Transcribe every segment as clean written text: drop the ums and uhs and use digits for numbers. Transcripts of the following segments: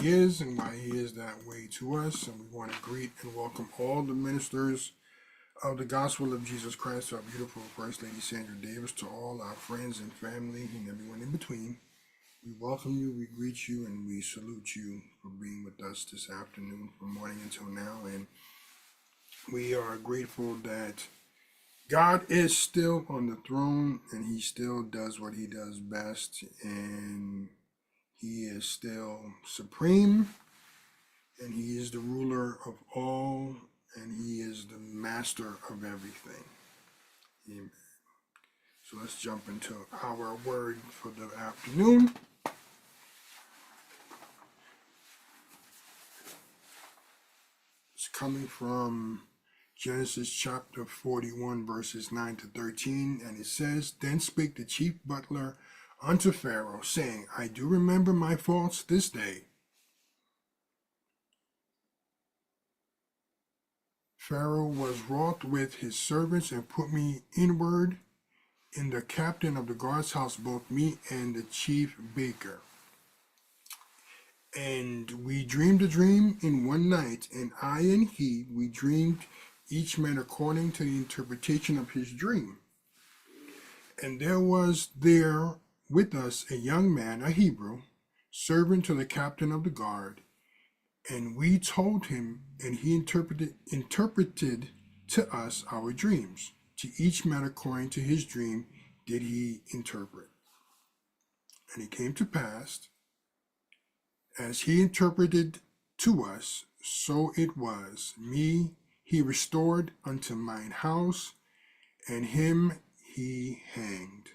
he is and why he is that way to us. And we want to greet and welcome all the ministers of the gospel of Jesus Christ, to our beautiful First Lady Sandra Davis, to all our friends and family and everyone in between. We welcome you, we greet you, and we salute you for being with us this afternoon from morning until now. And we are grateful that God is still on the throne and he still does what he does best, and he is still supreme, and he is the ruler of all, and he is the master of everything. Amen. So let's jump into our word for the afternoon. It's coming from Genesis chapter 41, verses 9 to 13, and it says, Then spake the chief butler unto Pharaoh, saying, I do remember my faults this day. Pharaoh was wroth with his servants and put me inward in the captain of the guard's house, both me and the chief baker. And we dreamed a dream in one night, and I and he, we dreamed each man according to the interpretation of his dream. And there was there with us a young man, a Hebrew, servant to the captain of the guard. And we told him, and he interpreted to us our dreams. To each man according to his dream did he interpret. And it came to pass, as he interpreted to us, so it was. Me he restored unto mine house, and him he hanged.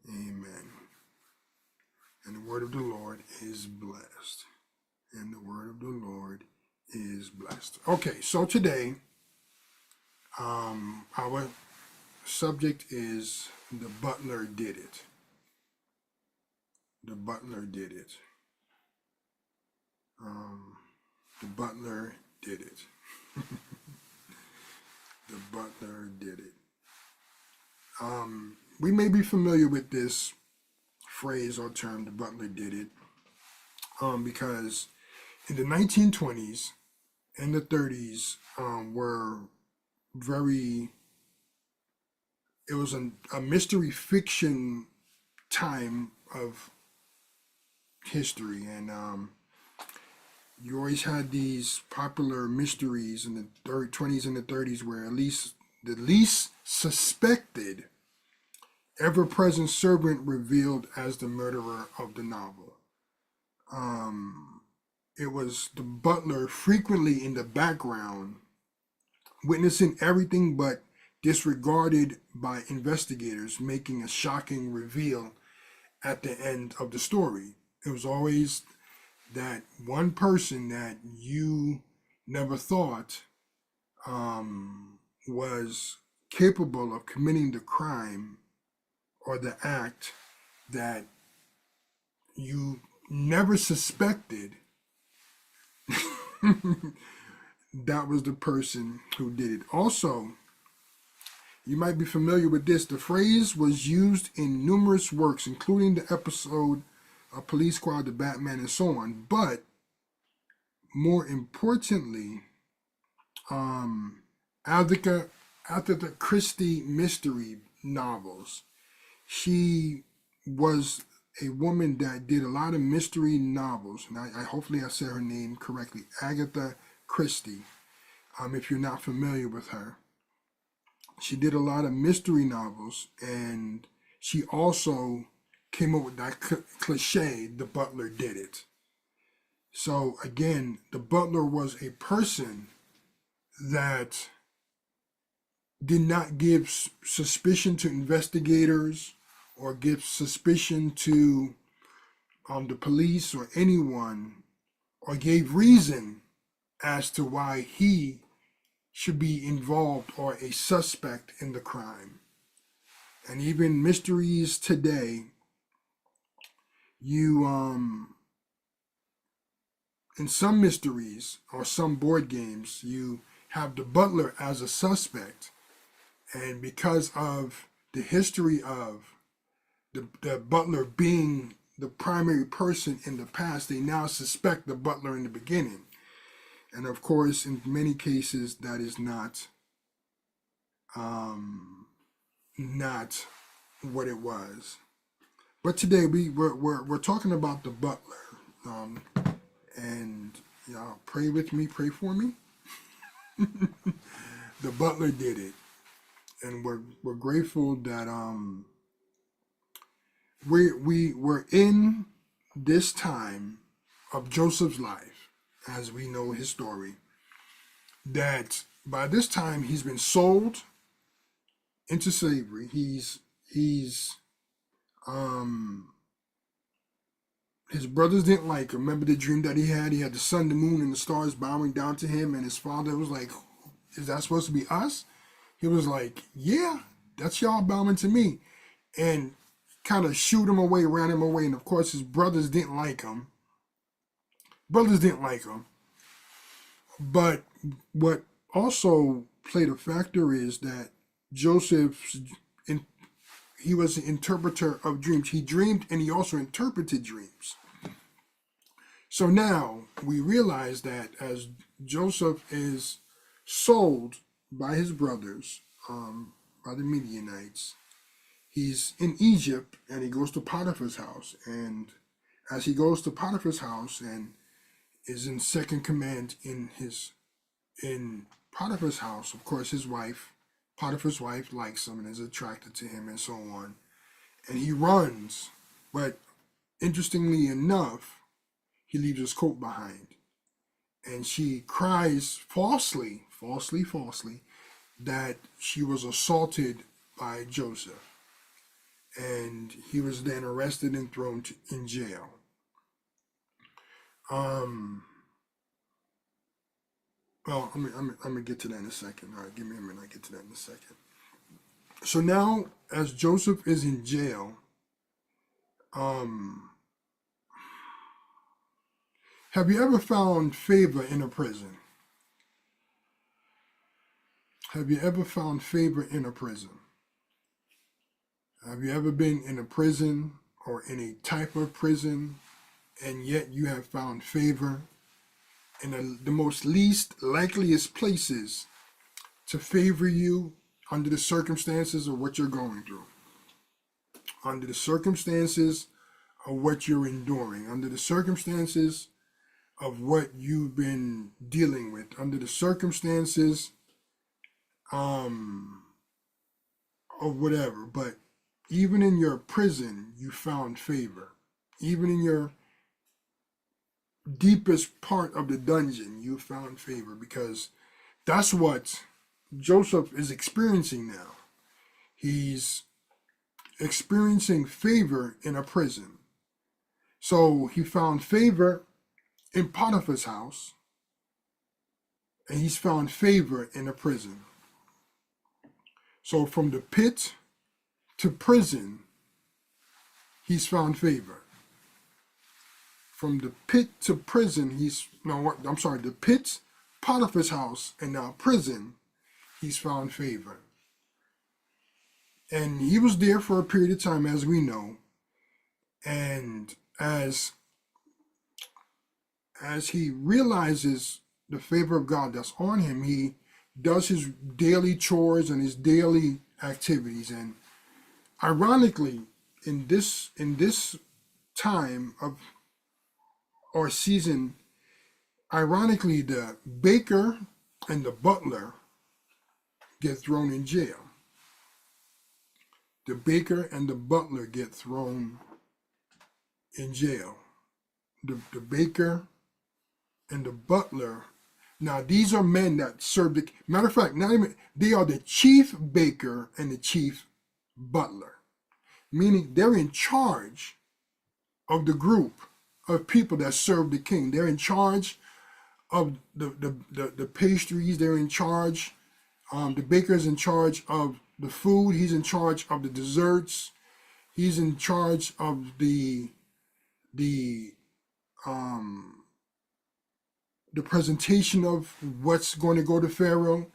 Amen. And the word of the Lord is blessed. And the word of the Lord is blessed. Okay, so today, our subject is the butler did it. The butler did it. The butler did it. The butler did it. We may be familiar with this phrase or term, the butler did it, because in the 1920s and the 30s were very, it was a mystery fiction time of history, and you always had these popular mysteries in the 20s and the 30s where at least the least suspected ever-present servant revealed as the murderer of the novel. It was the butler frequently in the background, witnessing everything but disregarded by investigators, making a shocking reveal at the end of the story. It was always that one person that you never thought was capable of committing the crime or the act that you never suspected. That was the person who did it. Also, you might be familiar with this. The phrase was used in numerous works, including the episode of Police Squad, The Batman, and so on. But more importantly, Agatha Christie mystery novels. She was a woman that did a lot of mystery novels, and I hopefully I said her name correctly, Agatha Christie. If you're not familiar with her, she did a lot of mystery novels, and she also came up with that cliche, the butler did it. So again, the butler was a person that did not give suspicion to investigators or give suspicion to the police or anyone, or gave reason as to why he should be involved or a suspect in the crime. And even mysteries today, you in some mysteries or some board games, you have the butler as a suspect, and because of the history of the butler being the primary person in the past, they now suspect the butler in the beginning. And of course, in many cases, that is not what it was. But today we're talking about the butler, and y'all pray with me, pray for me. The butler did it, and we're grateful that we're in this time of Joseph's life, as we know his story. That by this time he's been sold into slavery. His brothers didn't like him. Remember the dream that he had? He had the sun, the moon, and the stars bowing down to him, and his father was like, "Is that supposed to be us?" He was like, "Yeah, that's y'all bowing to me," and kind of shoot him away, ran him away. And of course, his brothers didn't like him. But what also played a factor is that Joseph, he was an interpreter of dreams. He dreamed and he also interpreted dreams. So now we realize that as Joseph is sold by his brothers, by the Midianites, he's in Egypt and he goes to Potiphar's house. And as he goes to Potiphar's house and is in second command in Potiphar's house, of course Potiphar's wife likes him and is attracted to him and so on. And he runs, but interestingly enough, he leaves his coat behind. And she cries falsely, that she was assaulted by Joseph. And he was then arrested and thrown in jail. Well, I'm gonna get to that in a second. All right, give me a minute. I'll get to that in a second. So now, as Joseph is in jail, have you ever found favor in a prison? Have you ever found favor in a prison? Have you ever been in a prison or in a type of prison, and yet you have found favor in the most least likeliest places to favor you under the circumstances of what you're going through, under the circumstances of what you're enduring, under the circumstances of what you've been dealing with, under the circumstances of whatever. But even in your prison, you found favor. Even in your deepest part of the dungeon, you found favor, because that's what Joseph is experiencing now. He's experiencing favor in a prison. So he found favor in Potiphar's house, and he's found favor in a prison. So from the pit to prison, he's found favor. From the pit to prison, the pit, Potiphar's house, and now prison, he's found favor. And he was there for a period of time, as we know. And as he realizes the favor of God that's on him, he does his daily chores and his daily activities. And ironically, in this time of or season, ironically, the baker and the butler get thrown in jail. The baker and the butler get thrown in jail. The baker and the butler. Now, these are men that serve the, matter of fact, they are the chief baker and the chief butler, meaning they're in charge of the group of people that serve the king. They're in charge of the pastries. They're in charge. The baker's in charge of the food. He's in charge of the desserts. He's in charge of the presentation of what's going to go to Pharaoh.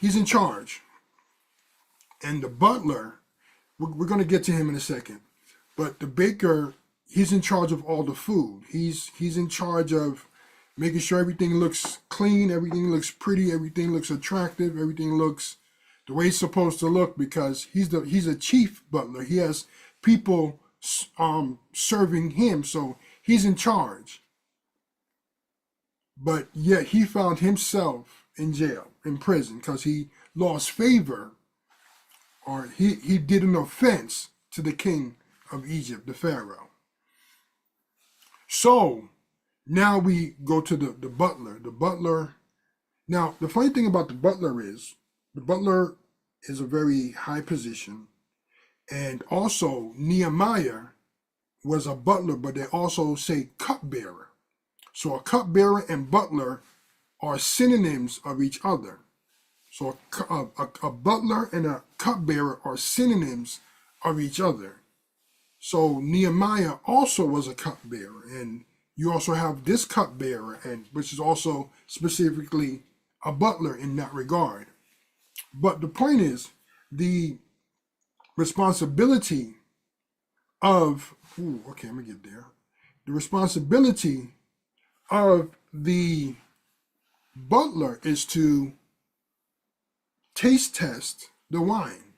He's in charge. And the butler, we're going to get to him in a second. But the baker, he's in charge of all the food. He's in charge of making sure everything looks clean, everything looks pretty, everything looks attractive, everything looks the way it's supposed to look, because he's a chief butler. He has people serving him, so he's in charge. But yet he found himself in jail, in prison, because he lost favor, or he did an offense to the king of Egypt, the Pharaoh. So now we go to the butler. The butler. Now, the funny thing about the butler is a very high position. And also Nehemiah was a butler, but they also say cupbearer. So a cupbearer and butler are synonyms of each other. So a butler and a cupbearer are synonyms of each other. So Nehemiah also was a cupbearer, and you also have this cupbearer, and which is also specifically a butler in that regard. But the point is, the responsibility of okay, let me get there. The responsibility of the butler is to taste test the wine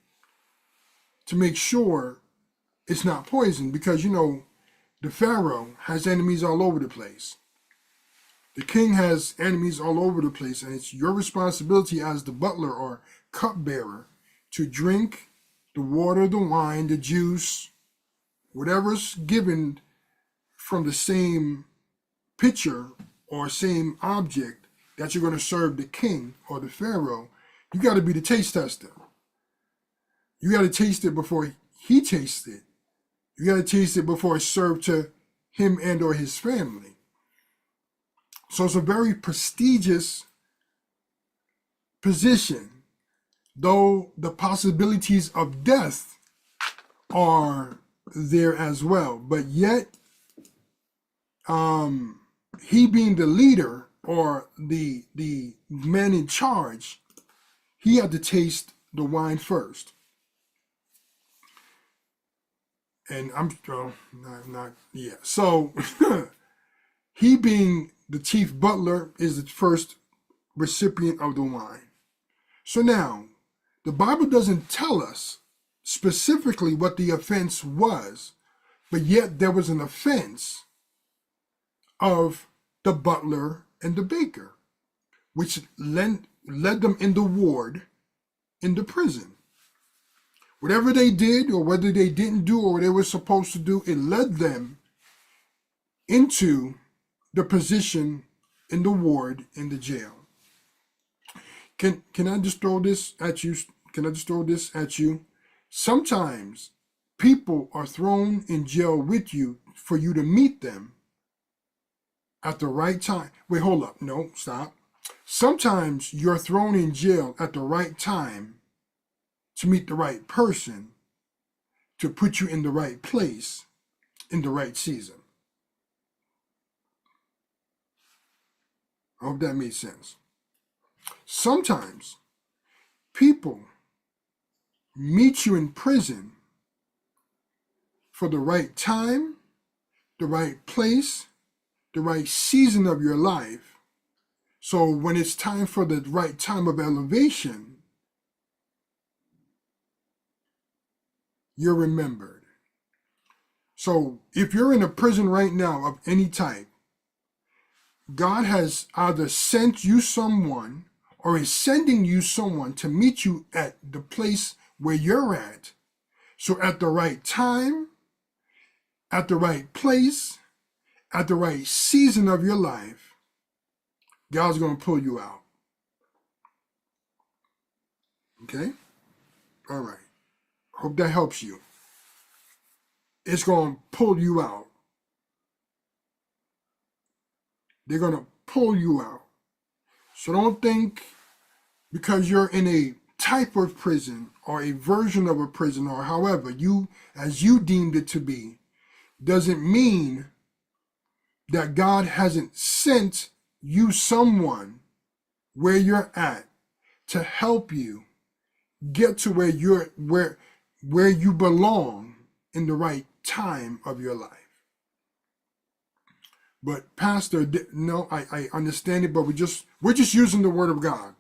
to make sure it's not poison, because the Pharaoh has enemies all over the place. The king has enemies all over the place, and it's your responsibility as the butler or cupbearer to drink the water, the wine, the juice, whatever's given from the same pitcher or same object that you're going to serve the king or the Pharaoh. You got to be the taste tester. You got to taste it before he tastes it. You got to taste it before it's served to him and or his family. So it's a very prestigious position, though the possibilities of death are there as well. But yet, he being the leader or the man in charge, he had to taste the wine first. And I'm not yeah. So he being the chief butler is the first recipient of the wine. So now, the Bible doesn't tell us specifically what the offense was, but yet there was an offense of the butler and the baker, which led them in the ward, in the prison. Whatever they did, or whether they didn't do, or what they were supposed to do, it led them into the position in the ward in the jail. Can I just throw this at you? Can I just throw this at you? Sometimes people are thrown in jail with you for you to meet them at the right time. Wait, hold up. No, stop. Sometimes you're thrown in jail at the right time to meet the right person, to put you in the right place, in the right season. I hope that made sense. Sometimes people meet you in prison for the right time, the right place, the right season of your life. So when it's time for the right time of elevation, you're remembered. So if you're in a prison right now of any type, God has either sent you someone or is sending you someone to meet you at the place where you're at. So at the right time, at the right place, at the right season of your life, God's going to pull you out. Okay? All right. Hope that helps you. It's going to pull you out. They're going to pull you out. So don't think because you're in a type of prison or a version of a prison or however as you deemed it to be, doesn't mean that God hasn't sent you someone where you're at to help you get to where you belong in the right time of your life. But Pastor, no, I understand it, but we're just using the word of God.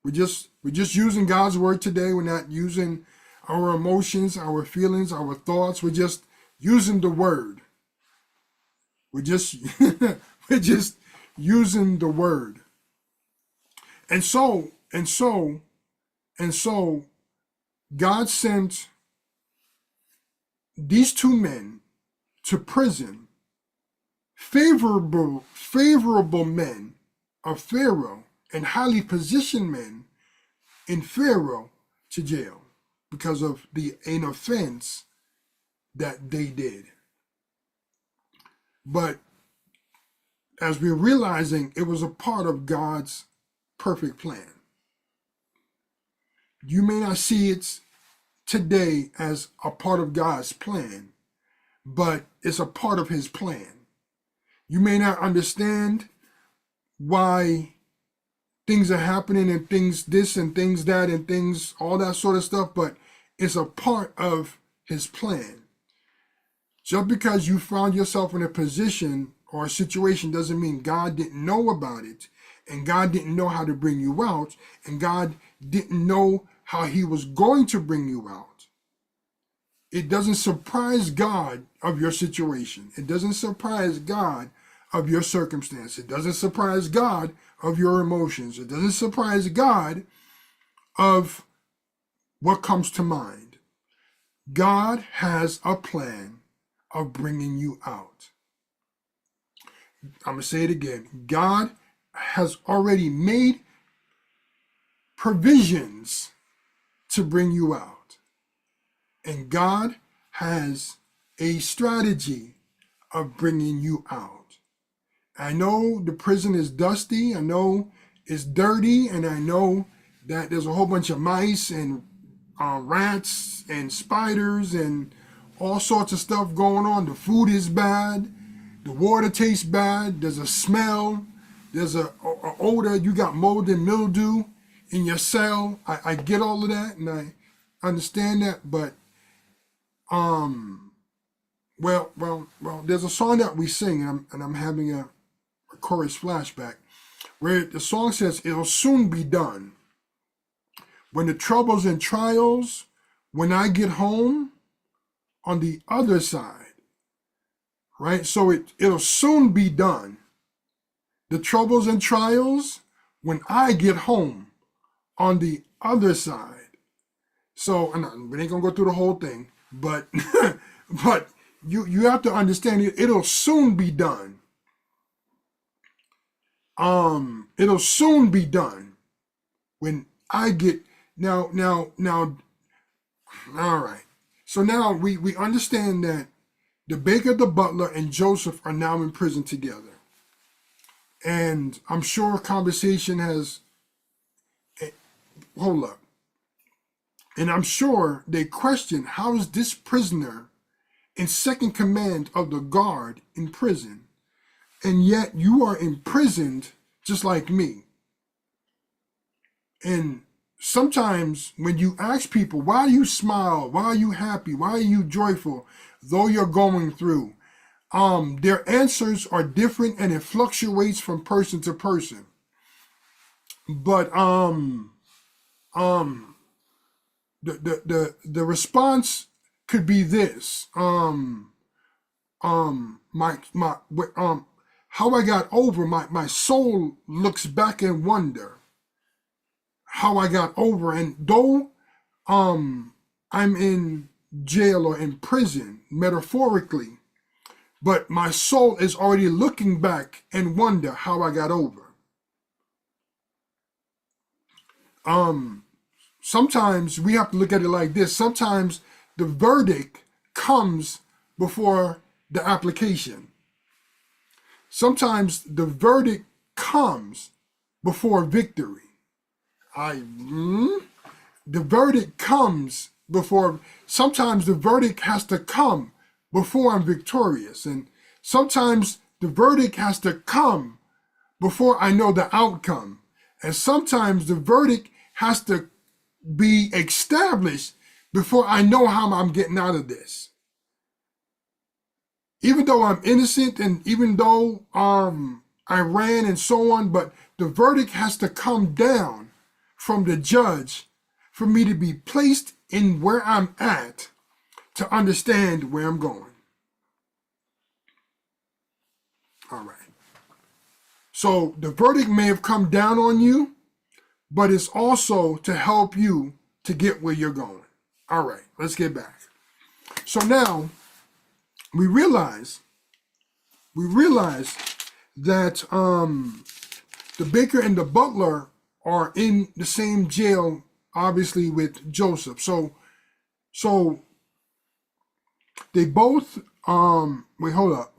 We're just using God's word today. We're not using our emotions, our feelings, our thoughts. We're just using the word. We're just we're just using the word. And so God sent these two men to prison, favorable men of Pharaoh and highly positioned men in Pharaoh to jail because of an offense that they did. But as we're realizing, it was a part of God's perfect plan. You may not see it today as a part of God's plan, but it's a part of his plan. You may not understand why things are happening and things this and things that and things, all that sort of stuff, but it's a part of his plan. Just because you found yourself in a position or a situation doesn't mean God didn't know about it, and God didn't know how to bring you out, and God didn't know how he was going to bring you out. It doesn't surprise God of your situation. It doesn't surprise God of your circumstance. It doesn't surprise God of your emotions. It doesn't surprise God of what comes to mind. God has a plan of bringing you out. I'm going to say it again. God has already made provisions to bring you out. And God has a strategy of bringing you out. I know the prison is dusty. I know it's dirty. And I know that there's a whole bunch of mice and rats and spiders and all sorts of stuff going on. The food is bad. The water tastes bad. There's a smell. There's a odor. You got mold and mildew in your cell. I get all of that and I understand that. But well, there's a song that we sing, and I'm having a chorus flashback, where the song says, "It'll soon be done. When the troubles and trials, when I get home on the other side." Right? So it'll soon be done. The troubles and trials, when I get home on the other side. So, and we ain't gonna go through the whole thing, but but you have to understand it'll soon be done. It'll soon be done when I get now. All right. So now we understand that the baker, the butler, and Joseph are now in prison together, and I'm sure conversation has. Hold up. And I'm sure they question, how is this prisoner in second command of the guard in prison, and yet you are imprisoned just like me? And sometimes when you ask people, why do you smile? Why are you happy? Why are you joyful? Though you're going through, their answers are different and it fluctuates from person to person. But the response could be this. How I got over, my soul looks back and wonder how I got over. And though I'm in jail or in prison, metaphorically, but my soul is already looking back and wonder how I got over. Sometimes we have to look at it like this. Sometimes the verdict comes before the application. Sometimes the verdict comes before victory. The verdict comes before, sometimes the verdict has to come before I'm victorious. And sometimes the verdict has to come before I know the outcome. And sometimes the verdict has to be established before I know how I'm getting out of this. even though I'm innocent and even though I ran and so on, but the verdict has to come down from the judge for me to be placed in where I'm at to understand where I'm going. All right. So the verdict may have come down on you, but it's also to help you to get where you're going. All right, let's get back. So now we realize that the baker and the butler are in the same jail, obviously with Joseph. So they both wait, hold up.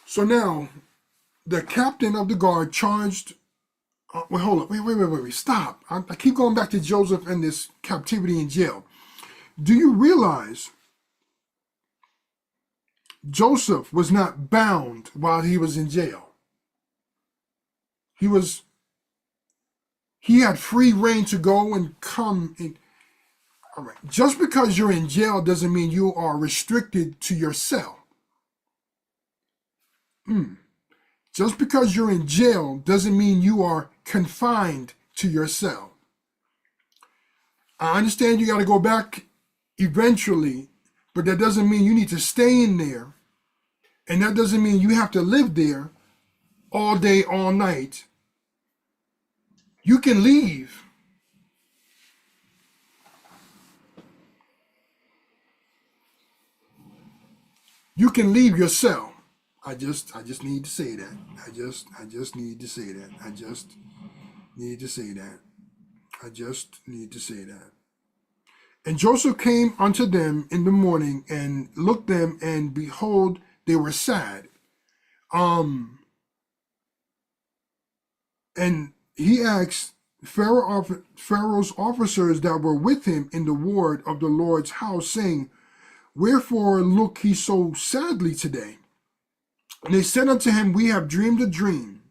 So now the captain of the guard charged. Wait, hold up. Wait. Stop. I keep going back to Joseph and this captivity in jail. Do you realize Joseph was not bound while he was in jail? He had free reign to go and come in. All right. Just because you're in jail doesn't mean you are restricted to your cell. Just because you're in jail doesn't mean you are confined to your cell. I understand you got to go back eventually, but that doesn't mean you need to stay in there. And that doesn't mean you have to live there all day, all night. You can leave. You can leave your cell. I just need to say that. I just need to say that. I just need to say that. I just need to say that. And Joseph came unto them in the morning and looked them, and behold, they were sad. And he asked Pharaoh's officers that were with him in the ward of the Lord's house, saying, Wherefore look he so sadly today? And they said unto him, We have dreamed a dream.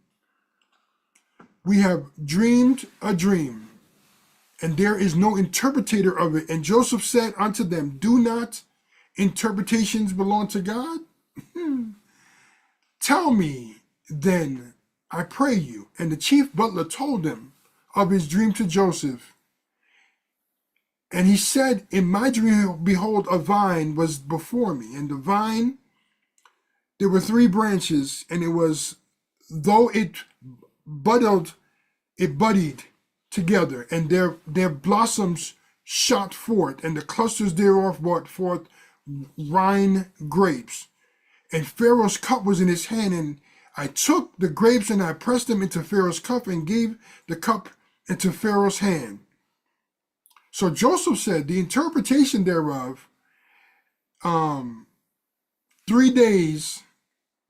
We have dreamed a dream, and there is no interpretator of it. And Joseph said unto them, Do not interpretations belong to God? Tell me then, I pray you. And the chief butler told him of his dream to Joseph. And he said, In my dream, behold, a vine was before me. And the vine, there were 3 branches, and it was, though it budded together, and their blossoms shot forth, and the clusters thereof brought forth wine grapes. And Pharaoh's cup was in his hand, and I took the grapes and I pressed them into Pharaoh's cup and gave the cup into Pharaoh's hand. So Joseph said, the interpretation thereof, 3 days,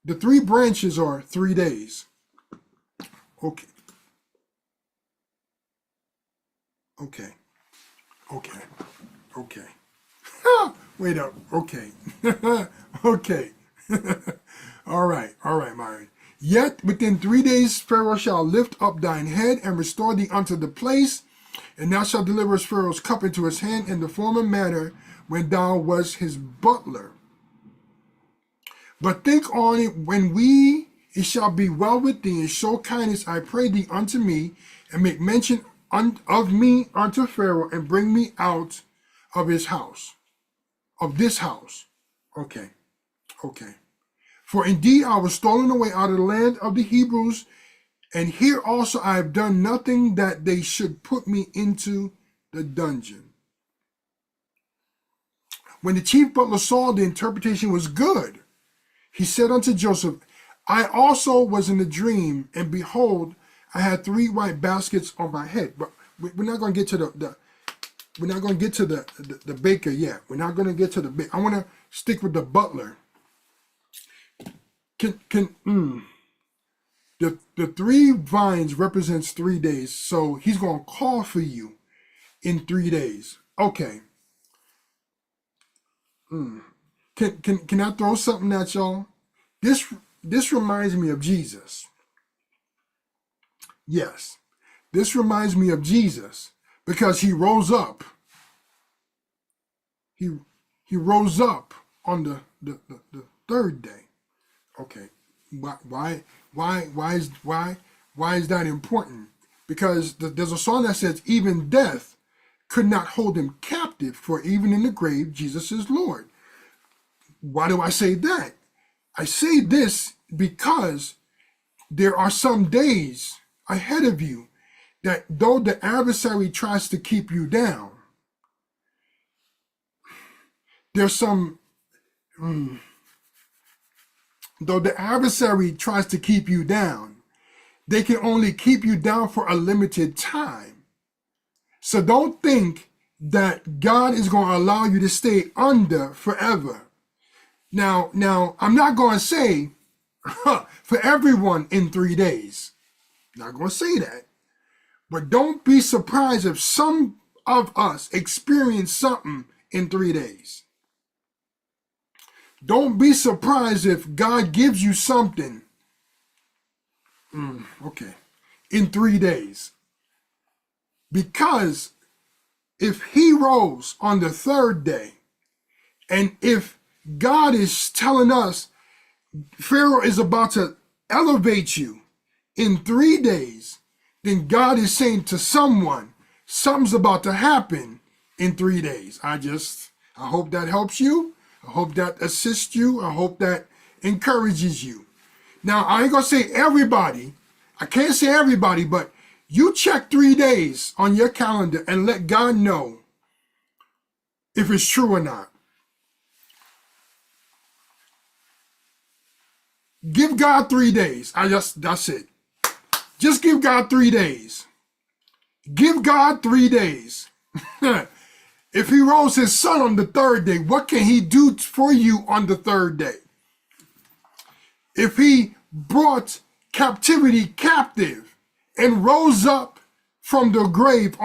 the 3 branches are 3 days. Okay. Wait up. Okay. Okay. All right, Myron. Yet within 3 days Pharaoh shall lift up thine head and restore thee unto the place, and thou shalt deliver Pharaoh's cup into his hand in the former manner when thou wast his butler. But think on it when it shall be well with thee, and show kindness, I pray thee, unto me, and make mention of me unto Pharaoh, and bring me out of his house, of this house. Okay. For indeed I was stolen away out of the land of the Hebrews, and here also I have done nothing that they should put me into the dungeon. When the chief butler saw the interpretation was good, he said unto Joseph, I also was in a dream, and behold, I had 3 white baskets on my head. But we're not going to get to the baker yet. We're not going to get to the baker. I want to stick with the butler. The 3 vines represents 3 days, so he's going to call for you in 3 days. Okay. Can I throw something at y'all? This reminds me of Jesus. Yes, this reminds me of Jesus because he rose up he rose up on the third day. Okay, why is that important? Because there's a song that says, even death could not hold him captive, for even in the grave, Jesus is Lord. Why do I say that? I say this because there are some days ahead of you that though the adversary tries to keep you down, there's some, though the adversary tries to keep you down, they can only keep you down for a limited time. So don't think that God is going to allow you to stay under forever. Now, I'm not going to say for everyone in 3 days. Not going to say that. But don't be surprised if some of us experience something in 3 days. Don't be surprised if God gives you something, in 3 days. Because if he rose on the third day, and if God is telling us Pharaoh is about to elevate you in 3 days, then God is saying to someone, something's about to happen in 3 days. I hope that helps you. I hope that assists you. I hope that encourages you. Now, I ain't gonna say everybody. I can't say everybody, but you check 3 days on your calendar and let God know if it's true or not. Give God 3 days. That's it. Just give God 3 days. Give God 3 days. If he rose his son on the third day, what can he do for you on the third day? If he brought captivity captive and rose up from the grave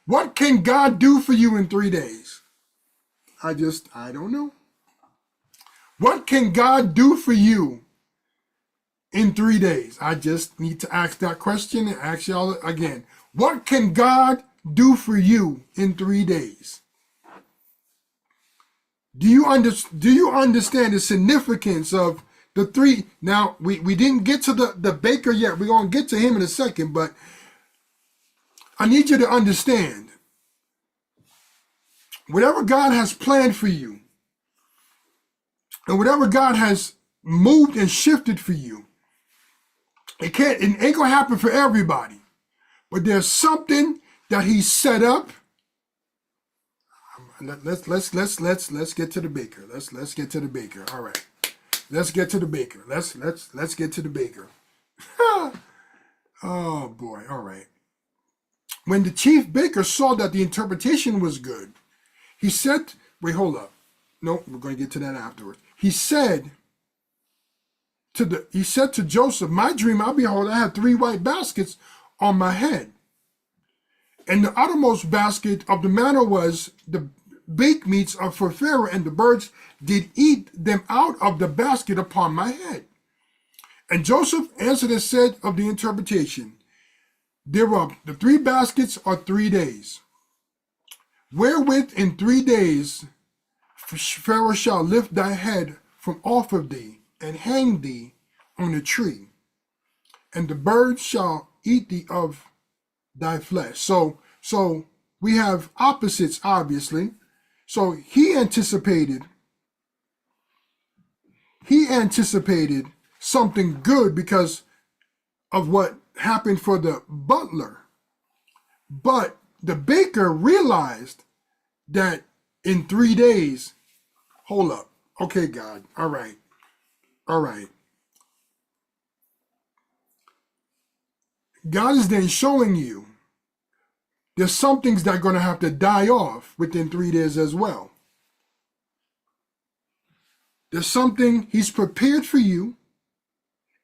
what can God do for you in 3 days? I don't know. What can God do for you in 3 days? I just need to ask that question and ask y'all again. What can God do for you in 3 days? Do you understand the significance of the three? Now, we didn't get to the baker yet. We're going to get to him in a second, but I need you to understand, whatever God has planned for you, and whatever God has moved and shifted for you, it ain't going to happen for everybody. But there's something that he set up. Let's get to the baker. Let's get to the baker. All right. Let's get to the baker. Let's get to the baker. Oh boy. All right. When the chief baker saw that the interpretation was good, he said, wait, hold up. No, we're going to get to that afterwards. He said to Joseph, my dream, behold, I had 3 white baskets on my head. And the outermost basket of the manna was the baked meats of for Pharaoh, and the birds did eat them out of the basket upon my head. And Joseph answered and said of the interpretation, there were the 3 baskets are 3 days, wherewith in 3 days Pharaoh shall lift thy head from off of thee, and hang thee on a tree, and the birds shall eat thee of thy flesh. So we have opposites, obviously. So he anticipated something good because of what happened for the butler. But the baker realized that in 3 days, hold up. Okay, God. All right. God is then showing you there's some things that are going to have to die off within 3 days as well. There's something he's prepared for you,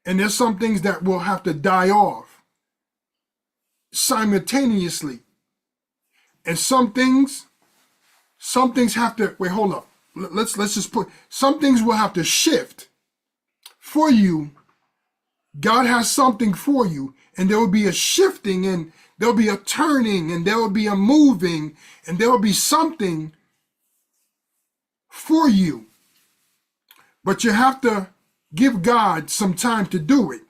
and there's some things that will have to die off simultaneously. And some things have to, wait, hold up. Let's just put, some things will have to shift for you. God has something for you, and there will be a shifting, and there'll be a turning, and there will be a moving, and there will be something for you. But you have to give God some time to do it.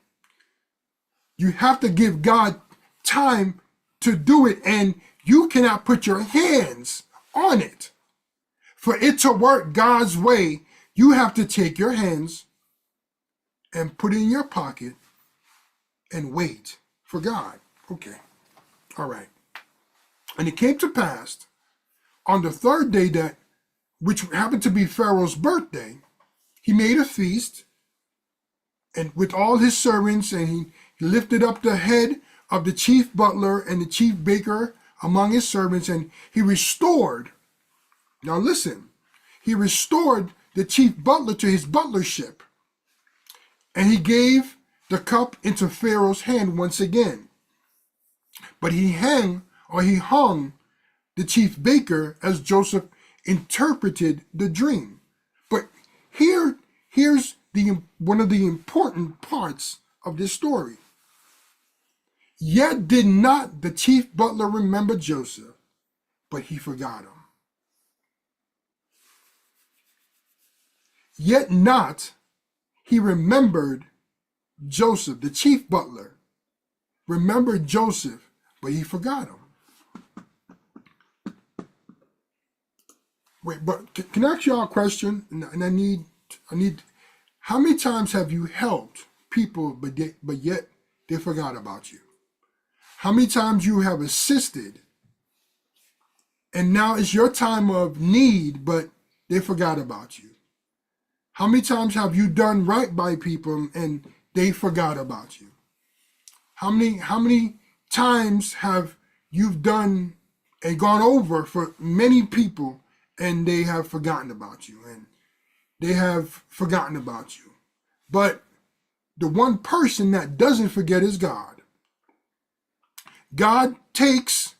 You have to give God time to do it, and you cannot put your hands on it. For it to work God's way, you have to take your hands and put it in your pocket and wait for God. Okay. All right. And it came to pass on the third day, that which happened to be Pharaoh's birthday, he made a feast and with all his servants, and he lifted up the head of the chief butler and the chief baker among his servants, and he restored, now listen, he restored the chief butler to his butlership, and he gave the cup into Pharaoh's hand once again. But he hung the chief baker as Joseph interpreted the dream. But here's one of the important parts of this story. Yet did not the chief butler remember Joseph, but he forgot him. Yet not he remembered Joseph, the chief butler, remembered Joseph, but he forgot him. Wait, but can I ask y'all a question? And I need, how many times have you helped people, but yet they forgot about you? How many times you have assisted, and now it's your time of need, but they forgot about you? How many times have you done right by people and they forgot about you? How many times have you done and gone over for many people and they have forgotten about you, and they have forgotten about you? But the one person that doesn't forget is God. God takes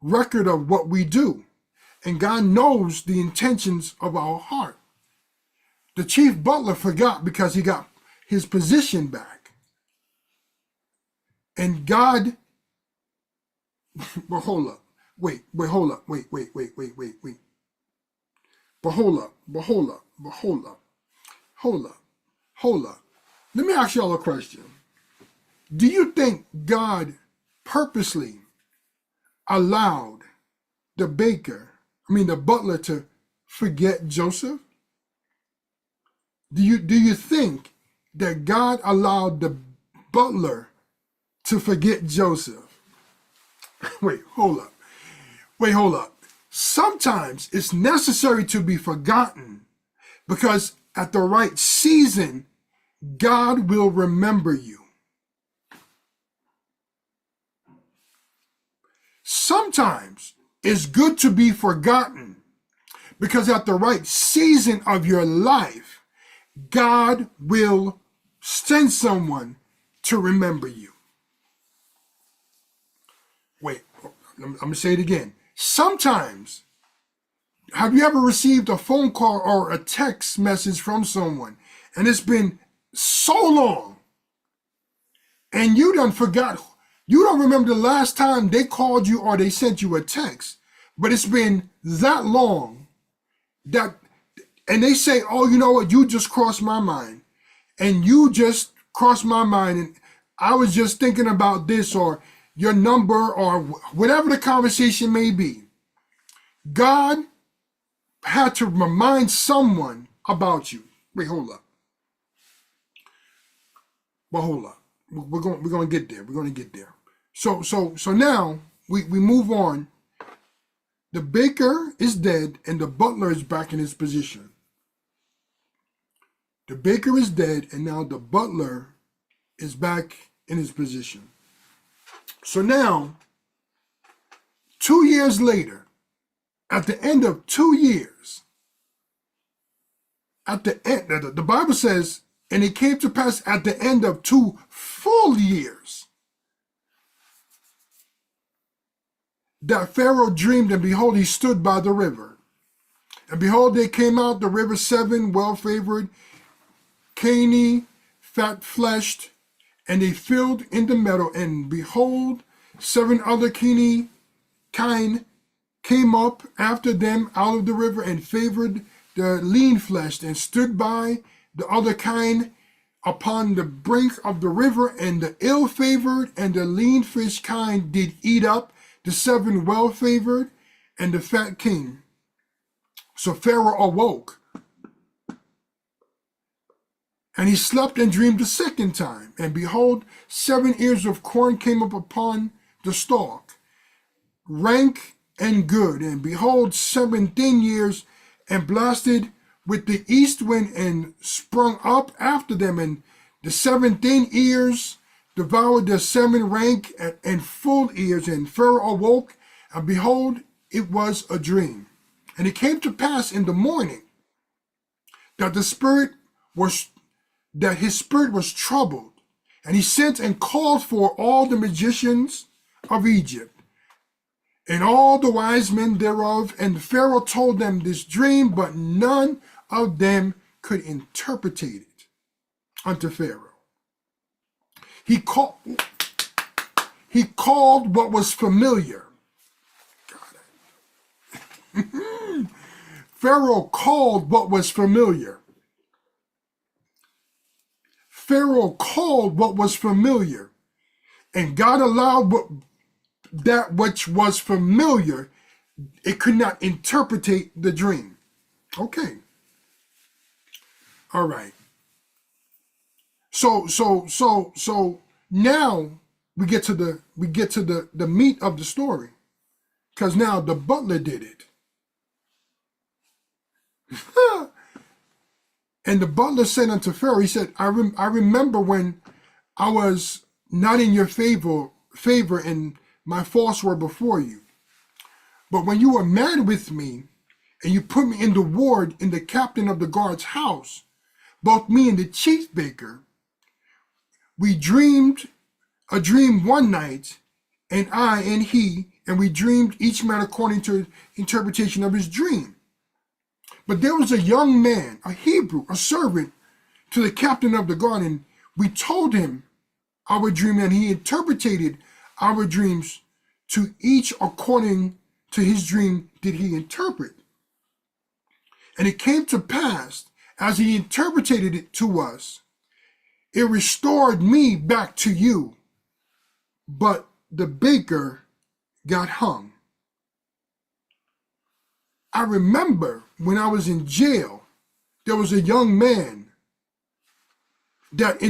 record of what we do, and God knows the intentions of our heart. The chief butler forgot because he got his position back. And God, but hold up, hold up. But hold up. Let me ask y'all a question. Do you think God purposely allowed the butler to forget Joseph? Do you think that God allowed the butler to forget Joseph? Wait, hold up. Sometimes it's necessary to be forgotten, because at the right season, God will remember you. Sometimes it's good to be forgotten, because at the right season of your life, God will send someone to remember you. Wait, I'm going to say it again. Sometimes, have you ever received a phone call or a text message from someone, and it's been so long, and you done forgot, you don't remember the last time they called you or they sent you a text, but it's been that long that, and they say, oh, you know what, you just crossed my mind, and you just crossed my mind, and I was just thinking about this, or your number, or whatever the conversation may be. God had to remind someone about you. Wait, hold up. But hold up. We're going to get there. We're going to get there. So now we move on. The baker is dead and the butler is back in his position. The baker is dead and now the butler is back in his position. So now, 2 years later, at the end of 2 years, at the end, the Bible says, and it came to pass at the end of 2 full years, that Pharaoh dreamed, and behold, he stood by the river. And behold, there came out the river 7 well-favored, caney, fat-fleshed, and they filled in the meadow. And behold, 7 other caney, came up after them out of the river and favored the lean-fleshed and stood by the other kind upon the brink of the river, and the ill-favored and the lean-fished kind did eat up the 7 well-favored and the fat king. So Pharaoh awoke, and he slept and dreamed a second time. And behold, 7 ears of corn came up upon the stalk, rank and good. And behold, 7 thin ears, and blasted with the east wind, and sprung up after them. And the 7 thin ears devoured the 7 rank and full ears. And Pharaoh awoke, and behold, it was a dream. And it came to pass in the morning that his spirit was troubled, and he sent and called for all the magicians of Egypt and all the wise men thereof, and Pharaoh told them this dream, but none of them could interpret it unto Pharaoh. He called what was familiar. Pharaoh called what was familiar. Pharaoh called what was familiar, and God allowed that which was familiar, it could not interpret the dream. Okay. All right. So now we get to the meat of the story, because now the butler did it. And the butler said unto Pharaoh, he said, I remember when I was not in your favor and my faults were before you. But when you were mad with me and you put me in the ward in the captain of the guard's house, both me and the chief baker, we dreamed a dream one night, and I and he, and we dreamed each man according to interpretation of his dream. But there was a young man, a Hebrew, a servant to the captain of the guard, and we told him our dream, and he interpreted our dreams, to each according to his dream did he interpret. And it came to pass, as he interpreted it to us, it restored me back to you, but the baker got hung. I remember when I was in jail, there was a young man that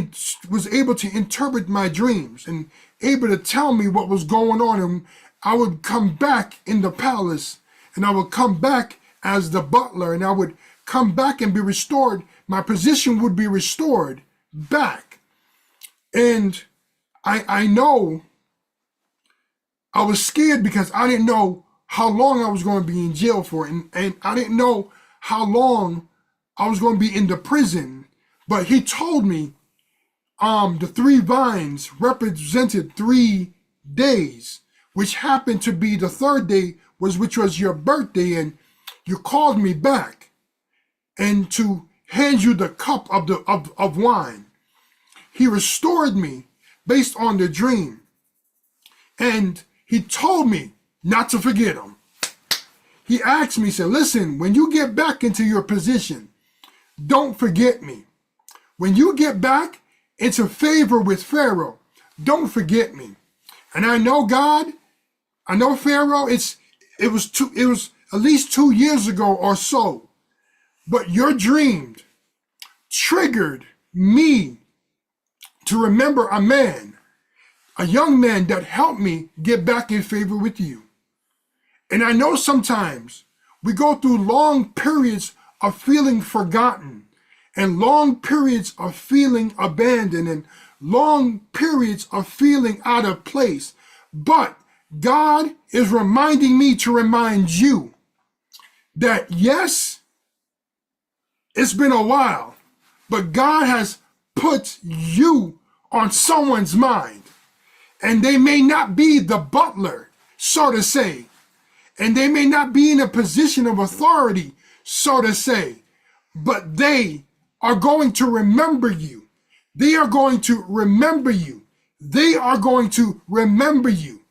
was able to interpret my dreams and able to tell me what was going on. And I would come back in the palace, and I would come back as the butler, and I would come back and be restored. My position would be restored back. And I know I was scared because I didn't know how long I was going to be in jail for, and I didn't know how long I was going to be in the prison. But he told me the 3 vines represented 3 days, which happened to be the 3rd day, which was your birthday, and you called me back and to hand you the cup of wine. He restored me based on the dream, and he told me not to forget him. He asked me, he said, listen, when you get back into your position, don't forget me. When you get back into favor with Pharaoh, don't forget me. And I know God, I know Pharaoh, it was at least 2 years ago or so, but your dream triggered me to remember a young man that helped me get back in favor with you. And I know sometimes we go through long periods of feeling forgotten, and long periods of feeling abandoned, and long periods of feeling out of place. But God is reminding me to remind you that yes, it's been a while, but God has put you on someone's mind. And they may not be the butler, so to say. And they may not be in a position of authority, so to say. But they are going to remember you. They are going to remember you. They are going to remember you.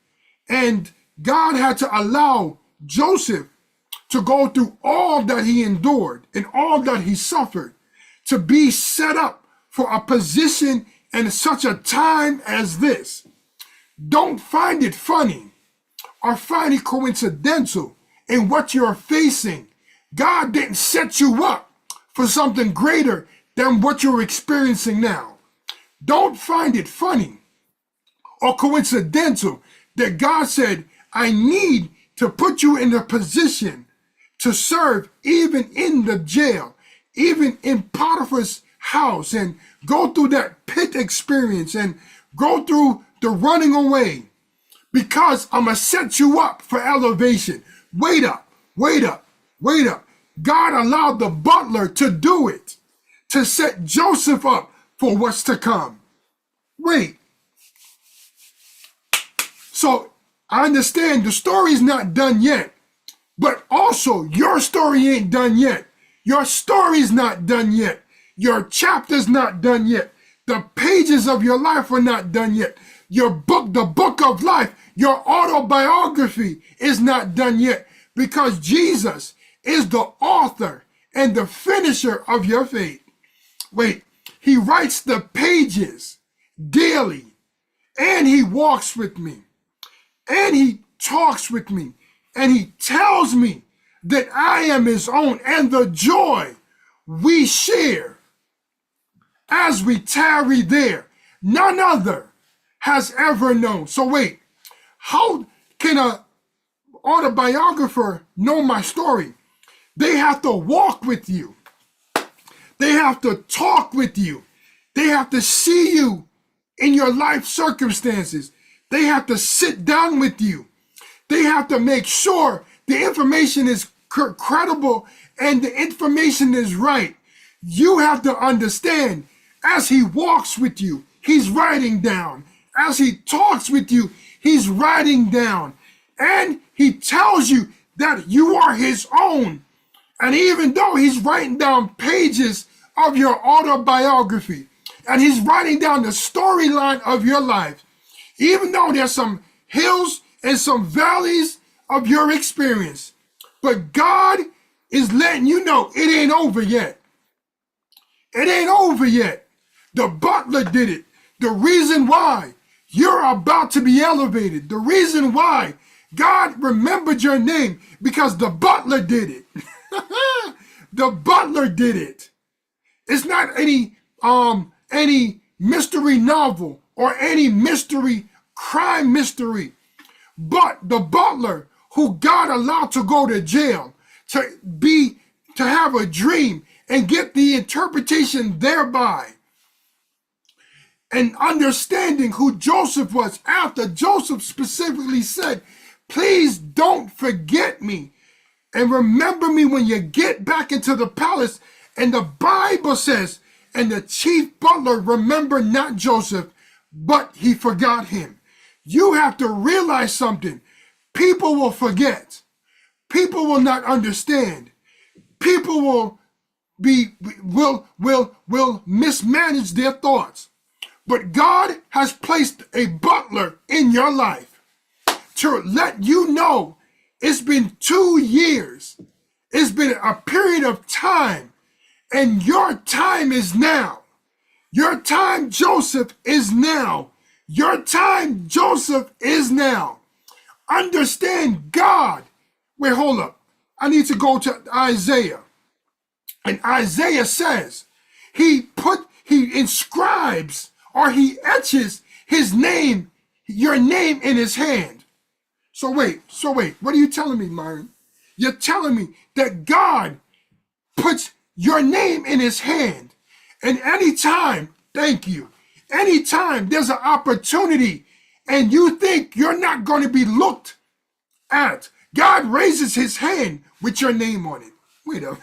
And God had to allow Joseph to go through all that he endured and all that he suffered to be set up for a position in such a time as this. Don't find it funny or find it coincidental in what you're facing. God didn't set you up for something greater than what you're experiencing now. Don't find it funny or coincidental that God said, I need to put you in a position to serve even in the jail, even in Potiphar's house, and go through that pit experience and go through the running away, because I'm going to set you up for elevation. Wait up, wait up, wait up. God allowed the butler to do it, to set Joseph up for what's to come. Wait. So I understand the story's not done yet, but also your story ain't done yet. Your story's not done yet. Your chapter's not done yet. The pages of your life are not done yet. Your book, the book of life, your autobiography is not done yet, because Jesus is the author and the finisher of your faith. Wait, he writes the pages daily, and he walks with me, and he talks with me, and he tells me that I am his own, and the joy we share as we tarry there, none other has ever known. So wait, how can an autobiographer know my story? They have to walk with you. They have to talk with you. They have to see you in your life circumstances. They have to sit down with you. They have to make sure the information is credible and the information is right. You have to understand, as he walks with you, he's writing down. As he talks with you, he's writing down. And he tells you that you are his own. And even though he's writing down pages of your autobiography, and he's writing down the storyline of your life, even though there's some hills and some valleys of your experience, but God is letting you know it ain't over yet. It ain't over yet. The butler did it. The reason why you're about to be elevated, the reason why God remembered your name, because the butler did it. The butler did it. It's not any mystery novel or any mystery crime mystery, but the butler who God allowed to go to jail to have a dream and get the interpretation thereby, and understanding who Joseph was, after Joseph specifically said, please don't forget me and remember me when you get back into the palace. And the Bible says, and the chief butler remembered not Joseph, but he forgot him. You have to realize something. People will forget. People will not understand. People will mismanage their thoughts. But God has placed a butler in your life to let you know it's been 2 years. It's been a period of time, and your time is now. Your time, Joseph, is now. Your time, Joseph, is now. Understand God. Wait, hold up. I need to go to Isaiah. And Isaiah says, he inscribes, or he etches his name, your name in his hand. So wait, what are you telling me, Myron? You're telling me that God puts your name in his hand. And anytime, thank you, anytime there's an opportunity and you think you're not going to be looked at, God raises his hand with your name on it. Wait a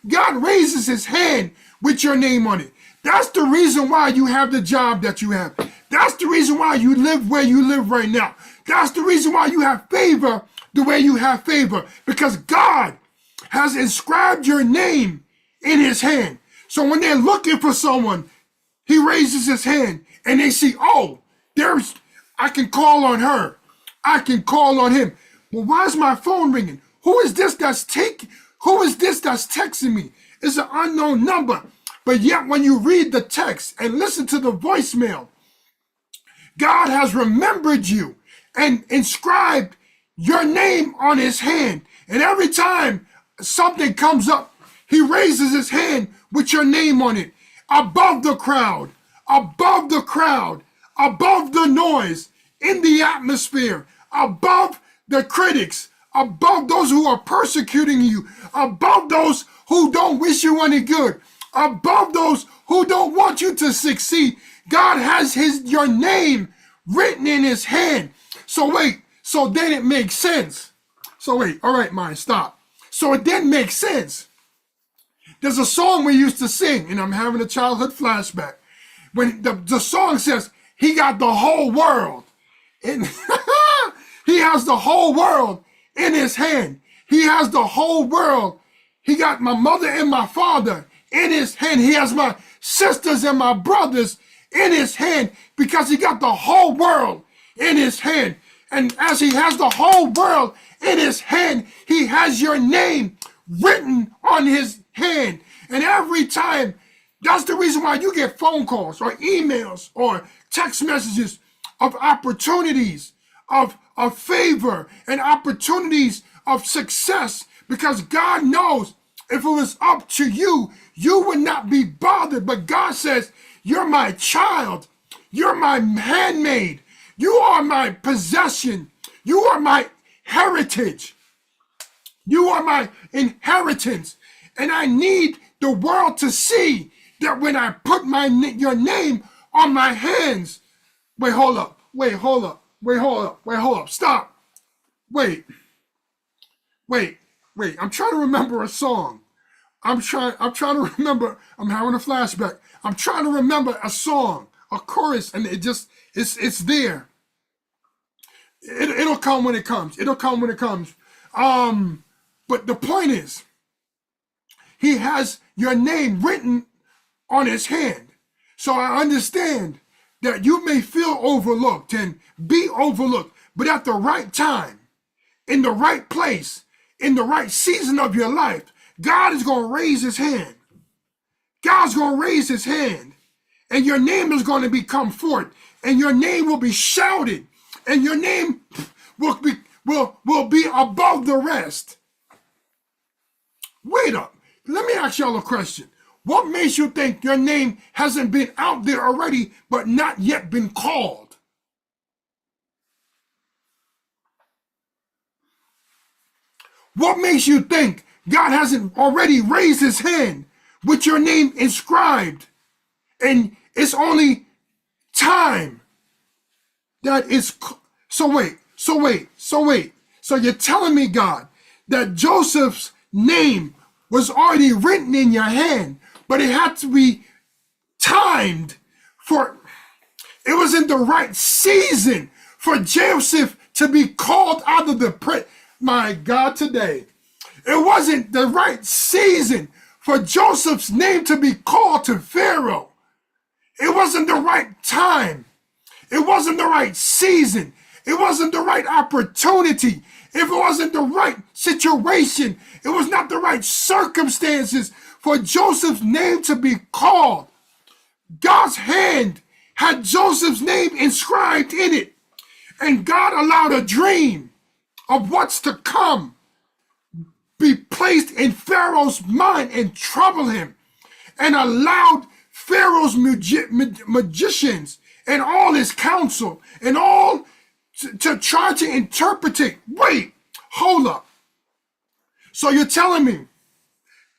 God raises his hand with your name on it. That's the reason why you have the job that you have. That's the reason why you live where you live right now. That's the reason why you have favor the way you have favor, because God has inscribed your name in his hand. So when they're looking for someone, he raises his hand and they see, oh, I can call on her. I can call on him. Well, why is my phone ringing? Who is this that's texting me? It's an unknown number. But yet when you read the text and listen to the voicemail, God has remembered you and inscribed your name on his hand. And every time something comes up, he raises his hand with your name on it. Above the crowd, above the crowd, above the noise, in the atmosphere, above the critics, above those who are persecuting you, above those who don't wish you any good, above those who don't want you to succeed. God has your name written in his hand. So wait, so then it makes sense. So wait, all right, Myron, stop. So it then makes sense. There's a song we used to sing, and I'm having a childhood flashback. When the song says, he got the whole world. He has the whole world in his hand. He has the whole world. He got my mother and my father in his hand. He has my sisters and my brothers in his hand because he got the whole world in his hand. And as he has the whole world in his hand, he has your name written on his hand. And every time, that's the reason why you get phone calls or emails or text messages of opportunities of favor and opportunities of success, because God knows if it was up to you, you would not be bothered. But God says, you're my child. You're my handmaid. You are my possession. You are my heritage. You are my inheritance. And I need the world to see that when I put your name on my hands. Wait, hold up. Wait, hold up. Wait, hold up. Wait, hold up. Stop. Wait. I'm trying to remember a song. I'm trying to remember. I'm having a flashback. I'm trying to remember a song, a chorus, and it's there. It'll come when it comes. It'll come when it comes. But the point is, he has your name written on his hand. So I understand that you may feel overlooked and be overlooked, but at the right time, in the right place, in the right season of your life, God is going to raise his hand. God's going to raise his hand, and your name is going to become forth, and your name will be shouted, and your name will be above the rest. Wait up. Let me ask y'all a question. What makes you think your name hasn't been out there already, but not yet been called? What makes you think God hasn't already raised his hand with your name inscribed? And it's only time that is. So wait. So you're telling me, God, that Joseph's name was already written in your hand, but it had to be timed for, it was in the right season for Joseph to be called out of the prison. My God, today. It wasn't the right season for Joseph's name to be called to Pharaoh. It wasn't the right time. It wasn't the right season. It wasn't the right opportunity. If it wasn't the right situation, it was not the right circumstances for Joseph's name to be called. God's hand had Joseph's name inscribed in it. And God allowed a dream of what's to come be placed in Pharaoh's mind and trouble him, and allowed Pharaoh's magicians and all his counsel and all to try to interpret it. Wait, hold up. So you're telling me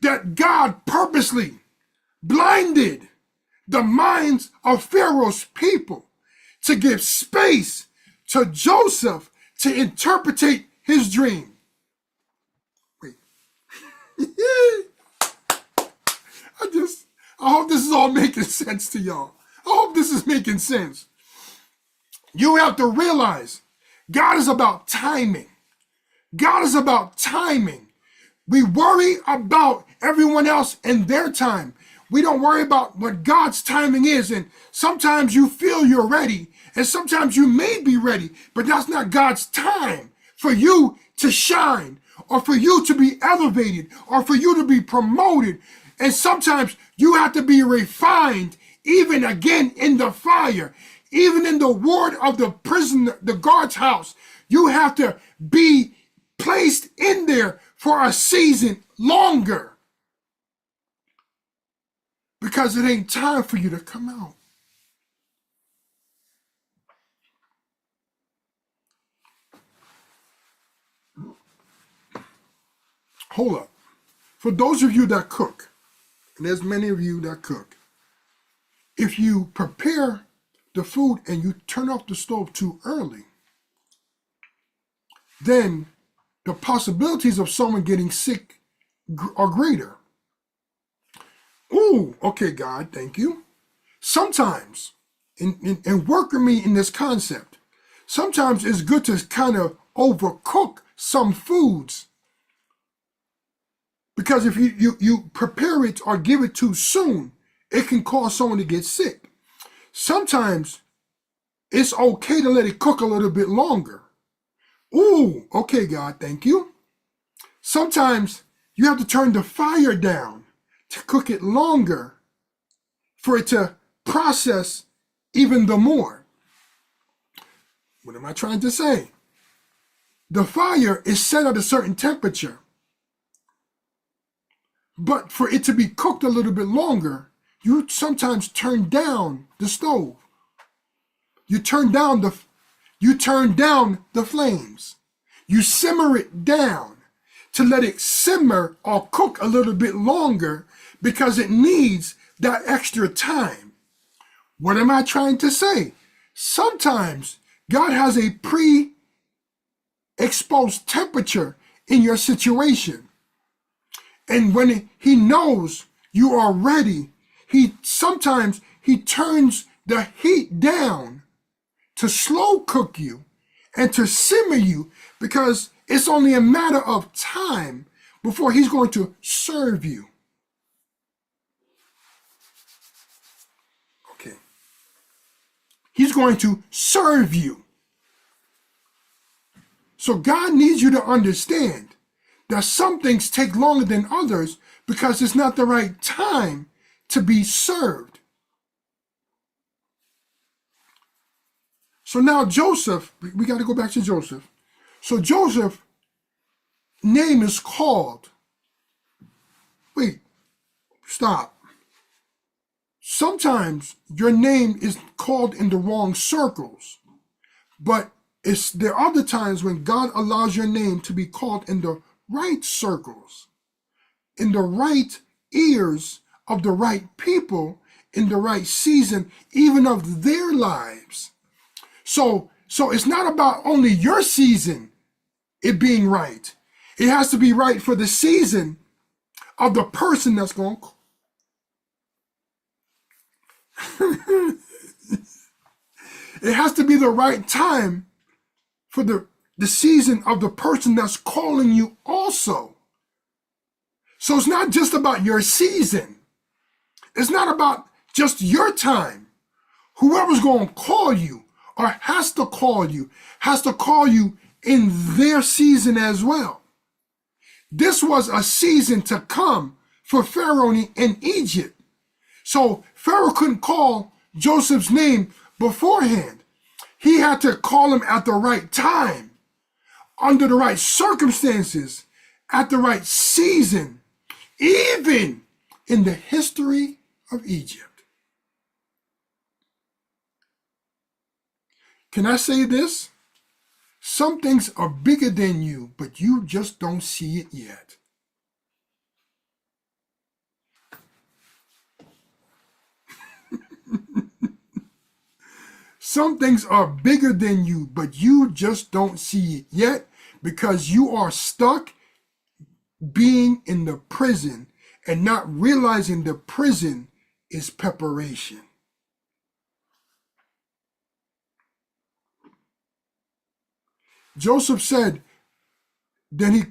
that God purposely blinded the minds of Pharaoh's people to give space to Joseph to interpret his dream? Wait. I hope this is all making sense to y'all. I hope this is making sense. You have to realize God is about timing. God is about timing. We worry about everyone else and their time. We don't worry about what God's timing is. And sometimes you feel you're ready, and sometimes you may be ready, but that's not God's time for you to shine, or for you to be elevated, or for you to be promoted. And sometimes you have to be refined, even again in the fire, even in the ward of the prison, the guard's house. You have to be placed in there for a season longer, because it ain't time for you to come out. Hold up. For those of you that cook, and there's many of you that cook, if you prepare the food and you turn off the stove too early, then the possibilities of someone getting sick are greater. Ooh, okay, God, thank you. Sometimes, and work with me in this concept, sometimes it's good to kind of overcook some foods, because if you prepare it or give it too soon, it can cause someone to get sick. Sometimes it's okay to let it cook a little bit longer. Ooh, okay, God, thank you. Sometimes you have to turn the fire down to cook it longer for it to process even the more. What am I trying to say? The fire is set at a certain temperature, but for it to be cooked a little bit longer, you sometimes turn down the stove. You turn down the flames. You simmer it down to let it simmer or cook a little bit longer, because it needs that extra time. What am I trying to say? Sometimes God has a pre-exposed temperature in your situation. And when he knows you are ready, sometimes he turns the heat down to slow cook you and to simmer you, because it's only a matter of time before he's going to serve you. Okay. He's going to serve you. So God needs you to understand that some things take longer than others because it's not the right time to be served. So now Joseph, we got to go back to Joseph. So Joseph's name is called. Wait, stop. Sometimes your name is called in the wrong circles, but there are other times when God allows your name to be called in the right circles, in the right ears of the right people, in the right season, even of their lives. So it's not about only your season, it being right. It has to be right for the season of the person that's going to. It has to be the right time for the season of the person that's calling you also. So it's not just about your season. It's not about just your time. Whoever's going to call you or has to call you in their season as well. This was a season to come for Pharaoh in Egypt. So Pharaoh couldn't call Joseph's name beforehand. He had to call him at the right time, under the right circumstances, at the right season, even in the history of Egypt. Can I say this? Some things are bigger than you, but you just don't see it yet. Some things are bigger than you, but you just don't see it yet because you are stuck being in the prison and not realizing the prison is preparation. Joseph said, then he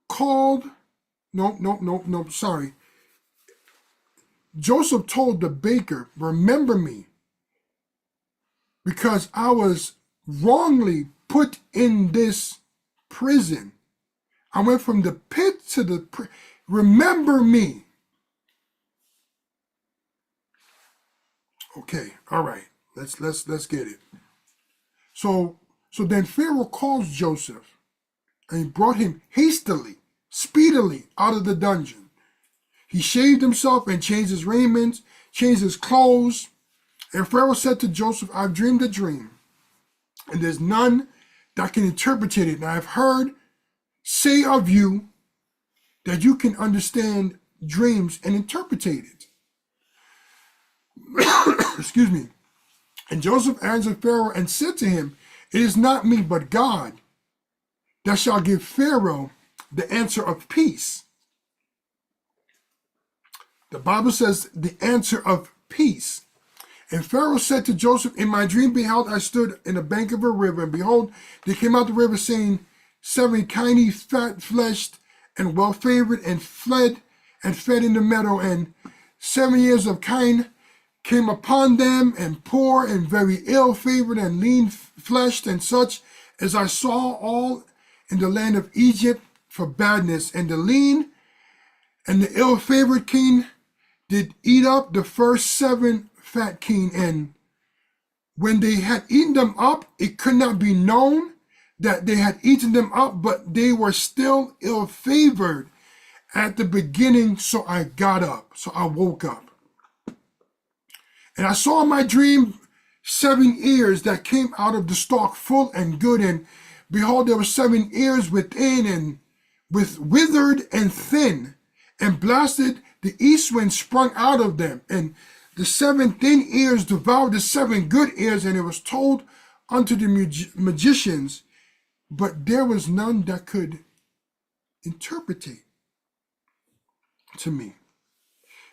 called, no, sorry. Joseph told the baker, remember me, because I was wrongly put in this prison. I went from the pit to the remember me. Okay, all right. Let's get it. So then Pharaoh calls Joseph, and he brought him hastily, speedily out of the dungeon. He shaved himself and changed his raiment, changed his clothes. And Pharaoh said to Joseph, I've dreamed a dream, and there's none that can interpret it. And I've heard say of you that you can understand dreams and interpret it. Excuse me. And Joseph answered Pharaoh and said to him, it is not me, but God, that shall give Pharaoh the answer of peace. The Bible says the answer of peace. And Pharaoh said to Joseph, in my dream, behold, I stood in the bank of a river, and behold, there came out the river, saying, 7 kine, fat-fleshed, and well-favored, and fled, and fed in the meadow, and 7 years of kine came upon them, and poor, and very ill-favored, and lean-fleshed, and such as I saw all in the land of Egypt for badness. And the lean and the ill-favored king did eat up the first 7 fat kine, and when they had eaten them up, it could not be known that they had eaten them up, but they were still ill-favored at the beginning. So I got up, so I woke up. And I saw in my dream 7 ears that came out of the stalk full and good, and behold, there were 7 ears within, and with withered and thin, and blasted the east wind sprung out of them, and the 7 thin ears devoured the 7 good ears, and it was told unto the magicians, but there was none that could interpret it to me.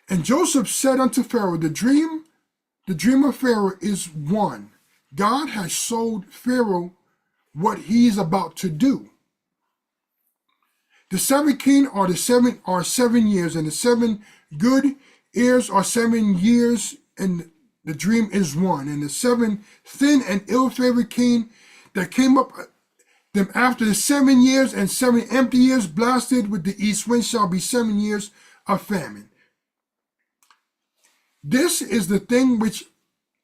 And Joseph said unto Pharaoh, the dream of Pharaoh is one. God has showed Pharaoh what he is about to do. The 7 kine are 7 years, and the 7 good ears are 7 years, and the dream is one. And the 7 thin and ill-favored kine that came up them after the 7 years and 7 empty years blasted with the east wind shall be 7 years of famine. This is the thing which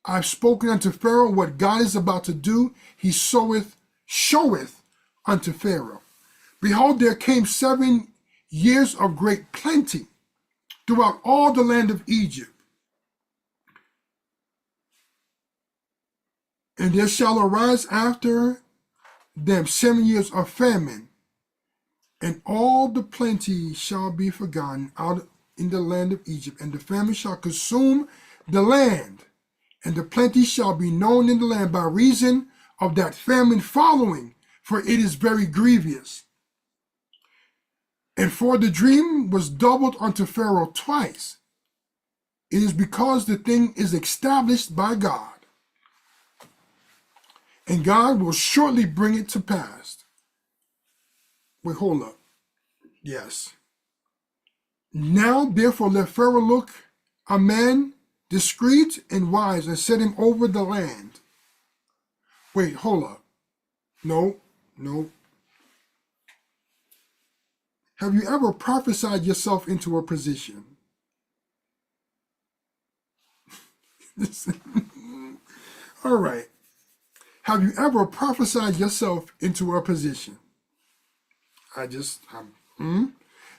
I've spoken unto Pharaoh, what God is about to do, he showeth unto Pharaoh. Behold, there came 7 years of great plenty throughout all the land of Egypt. And there shall arise after them 7 years of famine, and all the plenty shall be forgotten out in the land of Egypt, and the famine shall consume the land, and the plenty shall be known in the land by reason of that famine following, for it is very grievous. And for the dream was doubled unto Pharaoh twice. It is because the thing is established by God, and God will shortly bring it to pass. Wait, hold up. Yes. Now, therefore, let Pharaoh look a man discreet and wise, and set him over the land. Wait, hold up. No. Have you ever prophesied yourself into a position? All right. Have you ever prophesied yourself into a position?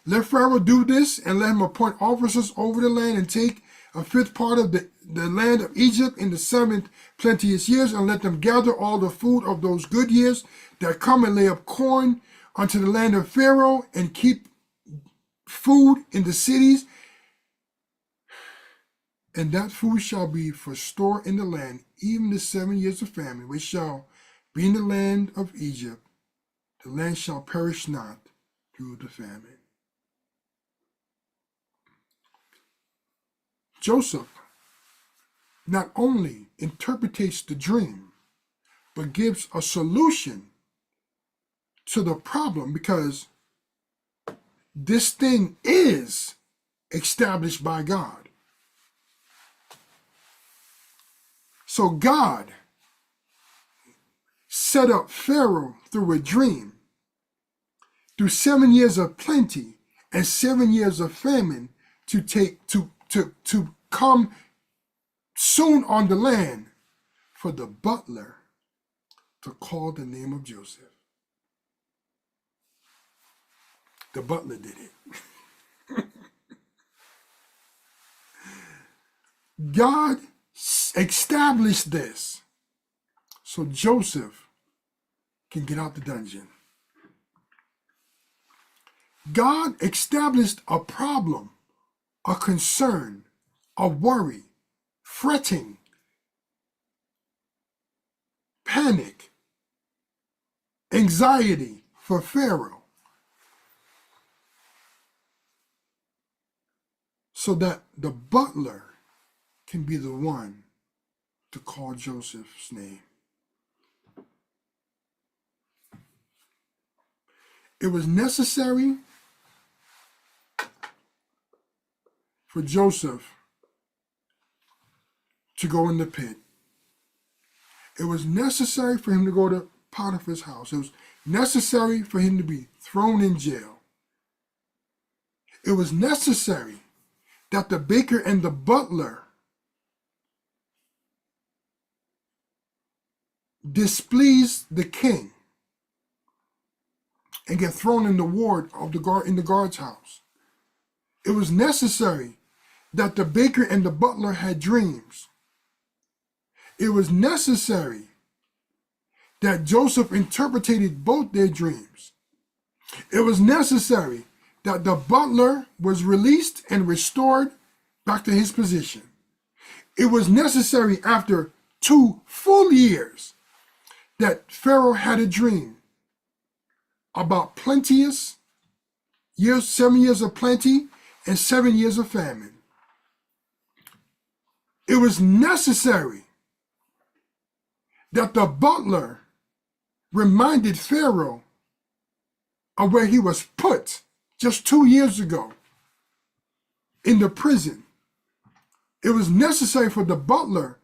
Let Pharaoh do this, and let him appoint officers over the land, and take a 5th part of the land of Egypt in the 7th plenteous years, and let them gather all the food of those good years that come, and lay up corn unto the land of Pharaoh, and keep food in the cities, and that food shall be for store in the land, even the 7 years of famine, which shall be in the land of Egypt. The land shall perish not through the famine. Joseph not only interprets the dream, but gives a solution to the problem, because this thing is established by God. So God set up Pharaoh through a dream through 7 years of plenty and 7 years of famine to come soon on the land, for the butler to call the name of Joseph. The butler did it. God established this so Joseph can get out the dungeon. God established a problem, a concern, a worry, fretting, panic, anxiety for Pharaoh, so that the butler can be the one to call Joseph's name. It was necessary for Joseph to go in the pit. It was necessary for him to go to Potiphar's house. It was necessary for him to be thrown in jail. It was necessary that the baker and the butler displease the king and get thrown in the ward of the guard in the guard's house. It was necessary that the baker and the butler had dreams. It was necessary that Joseph interpreted both their dreams. It was necessary that the butler was released and restored back to his position. It was necessary after 2 full years that Pharaoh had a dream about plenteous years, 7 years of plenty and 7 years of famine. It was necessary that the butler reminded Pharaoh of where he was put just 2 years ago in the prison. It was necessary for the butler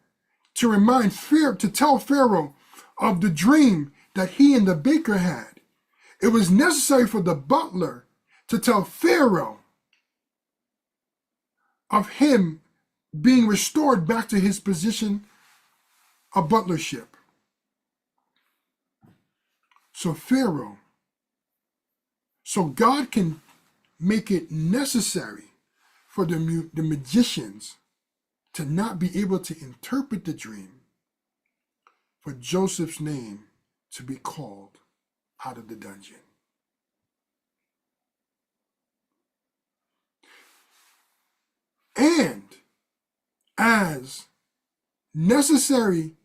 to remind Pharaoh, to tell Pharaoh of the dream that he and the baker had. It was necessary for the butler to tell Pharaoh of him being restored back to his position of butlership. So God can make it necessary for the magicians to not be able to interpret the dream, for Joseph's name to be called out of the dungeon. And as necessary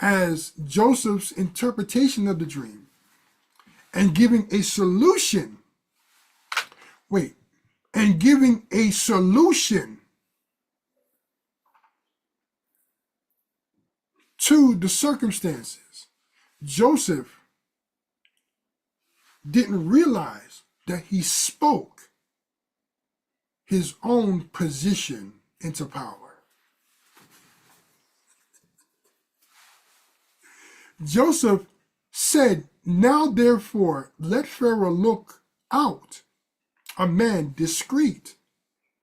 as Joseph's interpretation of the dream and giving a solution, to the circumstances, Joseph didn't realize that he spoke his own position into power. Joseph said, "Now therefore let Pharaoh look out a man discreet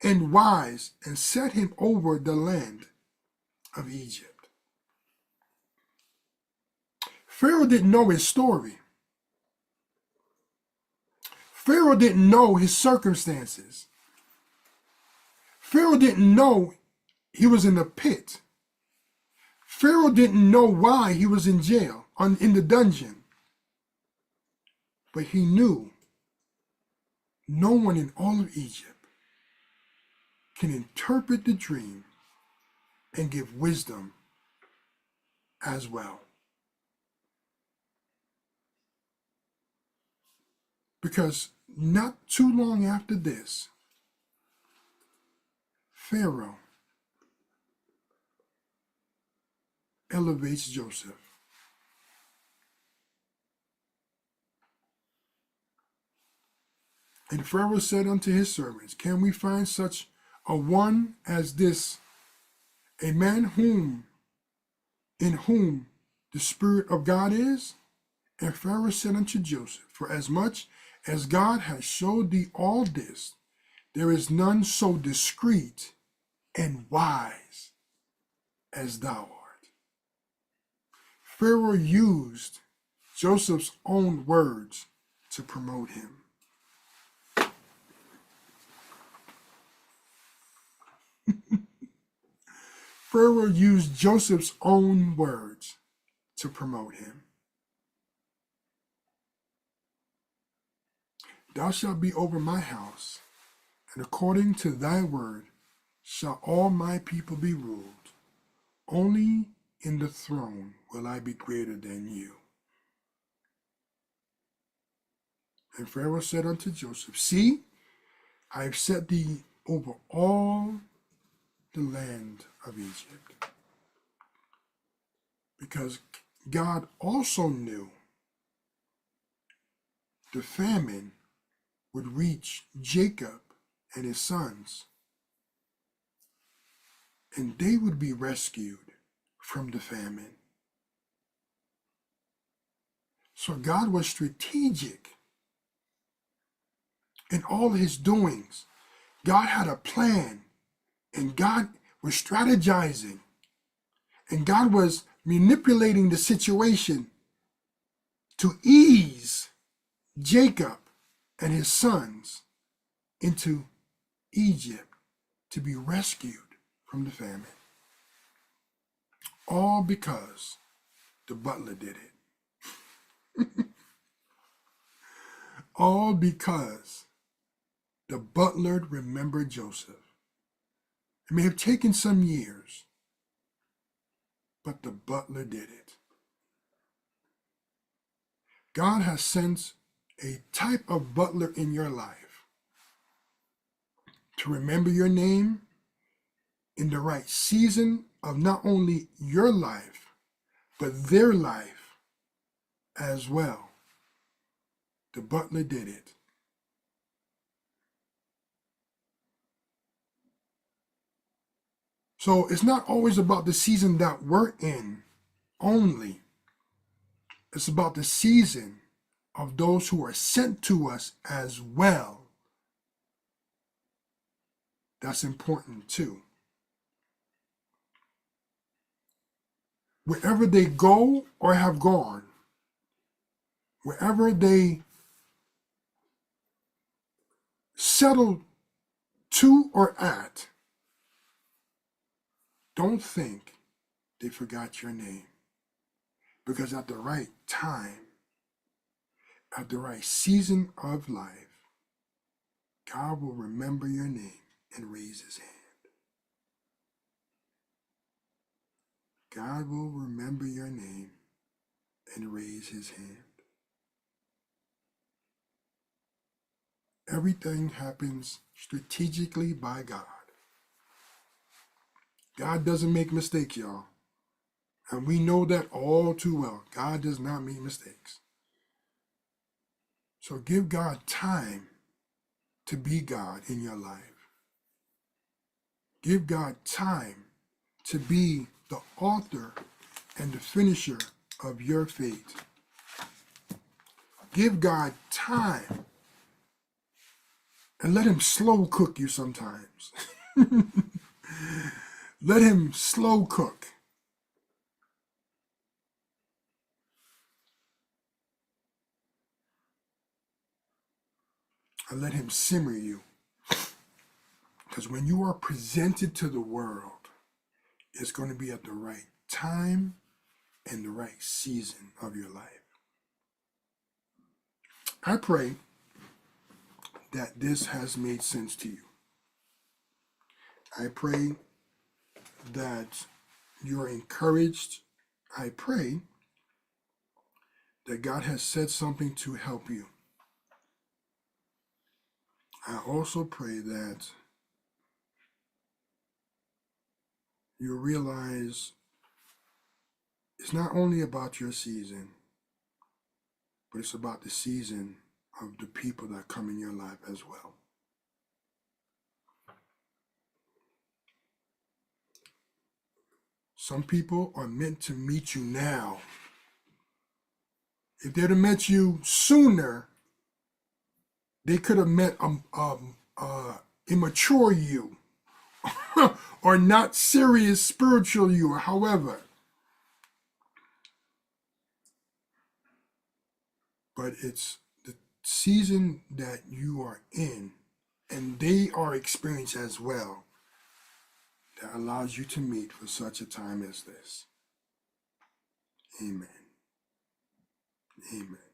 and wise, and set him over the land of Egypt." Pharaoh didn't know his story. Pharaoh didn't know his circumstances. Pharaoh didn't know he was in a pit. Pharaoh didn't know why he was in jail, in the dungeon. But he knew no one in all of Egypt can interpret the dream and give wisdom as well. Because not too long after this, Pharaoh elevates Joseph. And Pharaoh said unto his servants, "Can we find such a one as this, a man in whom the Spirit of God is?" And Pharaoh said unto Joseph, "For as much As God has showed thee all this, there is none so discreet and wise as thou art. Pharaoh used Joseph's own words to promote him. Pharaoh used Joseph's own words to promote him. Thou shalt be over my house, and according to thy word shall all my people be ruled. Only in the throne will I be greater than you. And Pharaoh said unto Joseph, See, I have set thee over all the land of Egypt. Because God also knew the famine would reach Jacob and his sons, and they would be rescued from the famine. So God was strategic in all his doings. God had a plan, and God was strategizing, and God was manipulating the situation to ease Jacob and his sons into Egypt to be rescued from the famine. All because the butler did it. All because the butler remembered Joseph. It may have taken some years, but the butler did it. God has sent a type of butler in your life to remember your name in the right season of not only your life, but their life as well. The butler did it. So it's not always about the season that we're in only. It's about the season of those who are sent to us as well. That's important too. Wherever they go or have gone, wherever they settle to or at, don't think they forgot your name. Because at the right time, at the right season of life, God will remember your name and raise his hand. God will remember your name and raise his hand. Everything happens strategically by God. God doesn't make mistakes, y'all. And we know that all too well. God does not make mistakes. So give God time to be God in your life. Give God time to be the author and the finisher of your faith. Give God time and let him slow cook you sometimes. Let him slow cook. And let him simmer you. Because when you are presented to the world, it's going to be at the right time and the right season of your life. I pray that this has made sense to you. I pray that you're encouraged. I pray that God has said something to help you. I also pray that you realize it's not only about your season, but it's about the season of the people that come in your life as well. Some people are meant to meet you now. If they'd have met you sooner, They could have met immature you or not serious spiritual you, or however. But it's the season that you are in, and they are experienced as well, that allows you to meet for such a time as this. Amen. Amen.